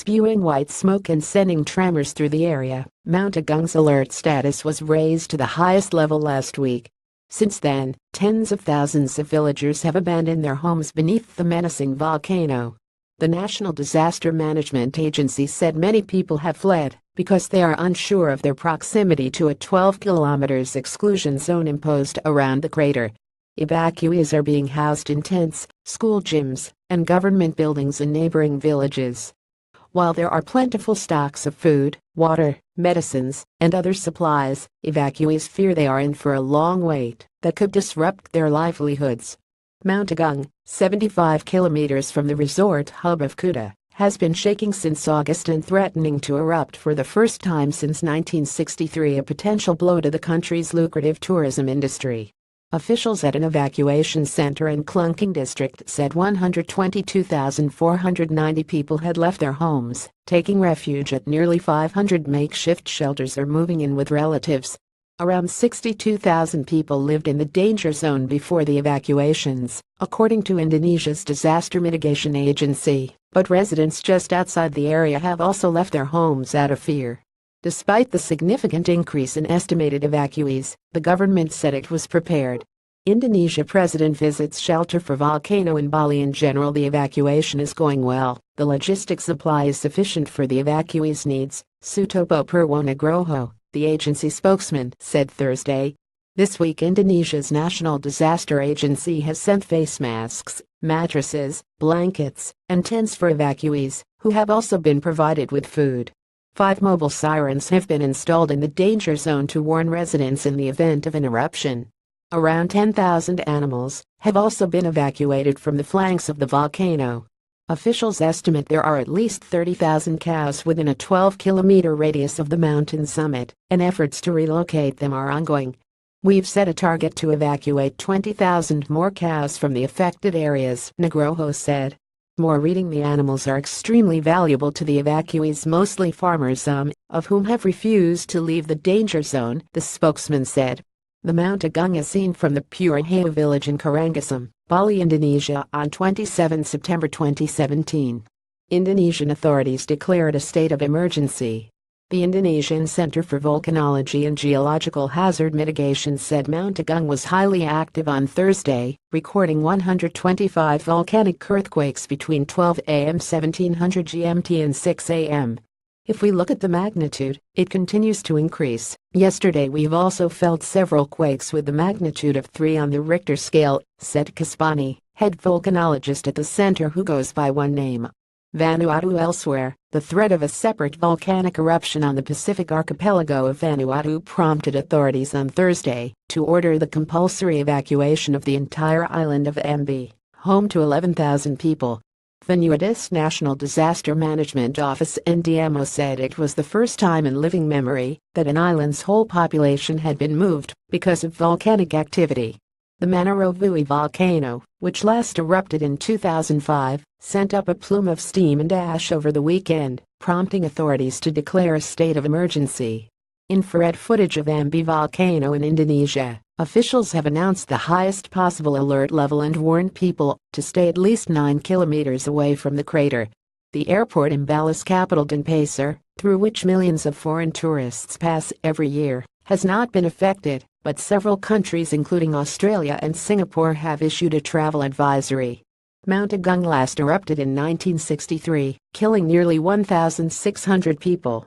spewing white smoke and sending tremors through the area. Mount Agung's alert status was raised to the highest level last week. Since then, tens of thousands of villagers have abandoned their homes beneath the menacing volcano. The National Disaster Management Agency said many people have fled because they are unsure of their proximity to a 12 km exclusion zone imposed around the crater. Evacuees are being housed in tents, school gyms, and government buildings in neighboring villages. While there are plentiful stocks of food, water, medicines, and other supplies, evacuees fear they are in for a long wait that could disrupt their livelihoods. Mount Agung, 75 kilometers from the resort hub of Kuta, has been shaking since August and threatening to erupt for the first time since 1963, a potential blow to the country's lucrative tourism industry. Officials at an evacuation center in Klungking district said 122,490 people had left their homes, taking refuge at nearly 500 makeshift shelters or moving in with relatives. Around 62,000 people lived in the danger zone before the evacuations, according to Indonesia's disaster mitigation agency, but residents just outside the area have also left their homes out of fear. Despite the significant increase in estimated evacuees, the government said it was prepared. Indonesia president visits shelter for volcano in Bali. In general, the evacuation is going well. The logistics supply is sufficient for the evacuees' needs, Sutopo Purwonugroho, the agency spokesman, said Thursday. This week, Indonesia's National Disaster Agency has sent face masks, mattresses, blankets, and tents for evacuees, who have also been provided with food. 5 mobile sirens have been installed in the danger zone to warn residents in the event of an eruption. Around 10,000 animals have also been evacuated from the flanks of the volcano. Officials estimate there are at least 30,000 cows within a 12-kilometer radius of the mountain summit, and efforts to relocate them are ongoing. We've set a target to evacuate 20,000 more cows from the affected areas, Nugroho said. More reading: the animals are extremely valuable to the evacuees, mostly farmers, some of whom have refused to leave the danger zone, the spokesman said. The Mount Agung is seen from the Purworejo village in Karangasem, Bali, Indonesia, on 27 September 2017. Indonesian authorities declared a state of emergency. The Indonesian Center for Volcanology and Geological Hazard Mitigation said Mount Agung was highly active on Thursday, recording 125 volcanic earthquakes between 12 a.m. 1700 GMT and 6 a.m. If we look at the magnitude, it continues to increase. Yesterday we've also felt several quakes with the magnitude of 3 on the Richter scale, said Kaspani, head volcanologist at the center, who goes by one name. Vanuatu. Elsewhere, the threat of a separate volcanic eruption on the Pacific archipelago of Vanuatu prompted authorities on Thursday to order the compulsory evacuation of the entire island of Mb, home to 11,000 people. Vanuatu's National Disaster Management Office (NDMO) said it was the first time in living memory that an island's whole population had been moved because of volcanic activity. The Manarovui volcano, which last erupted in 2005, sent up a plume of steam and ash over the weekend, prompting authorities to declare a state of emergency. Infrared footage of Mb volcano in Indonesia. Officials have announced the highest possible alert level and warned people to stay at least 9 kilometers away from the crater. The airport in Bali's capital Denpasar, through which millions of foreign tourists pass every year, has not been affected, but several countries including Australia and Singapore have issued a travel advisory. Mount Agung last erupted in 1963, killing nearly 1,600 people.